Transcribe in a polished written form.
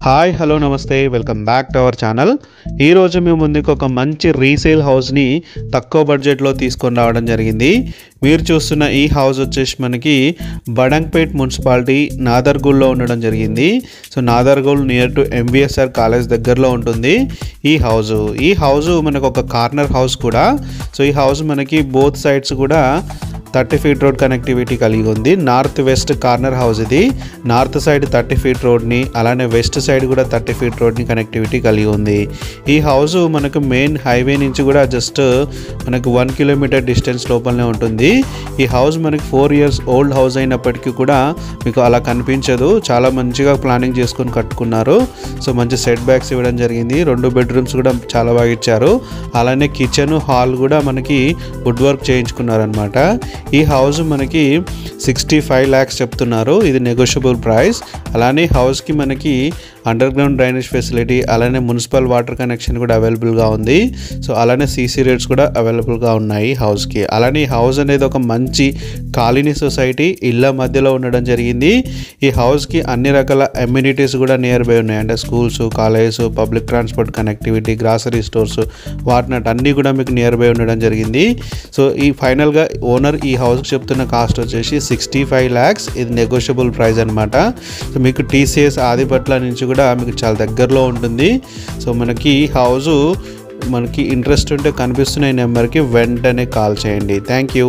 Hi hello నమస్తే welcome back to our channel. ఈరోజు మేము ముందుకు ఒక మంచి రీసేల్ హౌస్ని తక్కువ బడ్జెట్లో తీసుకొని రావడం జరిగింది. మీరు చూస్తున్న ఈ హౌస్ వచ్చేసి మనకి బడంగ్పేట్ మున్సిపాలిటీ నాదర్గూల్లో ఉండడం జరిగింది. So Nadergul near to MVSR college దగ్గరలో ఉంటుంది ఈ హౌస్ మనకు ఒక కార్నర్ హౌస్ కూడా. సో ఈ హౌస్ మనకి బోత్ సైడ్స్ కూడా 30 ఫీట్ రోడ్ కనెక్టివిటీ కలిగి ఉంది. నార్త్ వెస్ట్ కార్నర్ హౌస్ ఇది. నార్త్ సైడ్ 30 ఫీట్ రోడ్ని, అలానే వెస్ట్ సైడ్ కూడా 30 ఫీట్ రోడ్ని కనెక్టివిటీ కలిగి ఉంది. ఈ హౌస్ మనకు మెయిన్ హైవే నుంచి కూడా జస్ట్ మనకు 1 కిలోమీటర్ డిస్టెన్స్ లోపలనే ఉంటుంది. ఈ హౌస్ మనకి 4 years ఓల్డ్ హౌస్ అయినప్పటికీ కూడా మీకు అలా కనిపించదు. చాలా మంచిగా ప్లానింగ్ చేసుకొని కట్టుకున్నారు. సో మంచి సెట్ బ్యాక్స్ ఇవ్వడం జరిగింది. 2 బెడ్రూమ్స్ కూడా చాలా బాగా ఇచ్చారు. అలానే కిచెన్ హాల్ కూడా మనకి వుడ్ వర్క్ చేయించుకున్నారనమాట. ఈ హౌస్ మనకి 65 lakhs చెప్తున్నారు. ఇది నెగోషియబుల్ ప్రైస్. అలానే హౌస్కి మనకి అండర్ గ్రౌండ్ డ్రైనేజ్ ఫెసిలిటీ, అలానే మున్సిపల్ వాటర్ కనెక్షన్ కూడా అవైలబుల్గా ఉంది. సో అలానే CC రేట్స్ కూడా అవైలబుల్గా ఉన్నాయి హౌస్కి. అలానే ఈ హౌస్ అనేది ఒక మంచి కాలనీ సొసైటీ ఇళ్ళ మధ్యలో ఉండడం జరిగింది. ఈ హౌస్కి అన్ని రకాల అమ్యూనిటీస్ కూడా నియర్ బై ఉన్నాయి. అంటే schools, colleges, public transport connectivity, grocery stores, వాటినట్ అన్నీ కూడా మీకు నియర్ బై ఉండడం జరిగింది. సో ఈ ఫైనల్గా ఓనర్ ఈ హౌస్కి చెప్తున్న కాస్ట్ వచ్చేసి 65 lakhs. ఇది నెగోషియబుల్ ప్రైస్ అనమాట. సో మీకు TCS ఆదిపట్ల నుంచి కూడా మీకు చాలా దగ్గరలో ఉంటుంది. సో మనకి ఈ హౌస్ మనకి ఇంట్రెస్ట్ ఉంటే కనిపిస్తున్న ఈ నెంబర్కి వెంటనే కాల్ చేయండి. Thank you.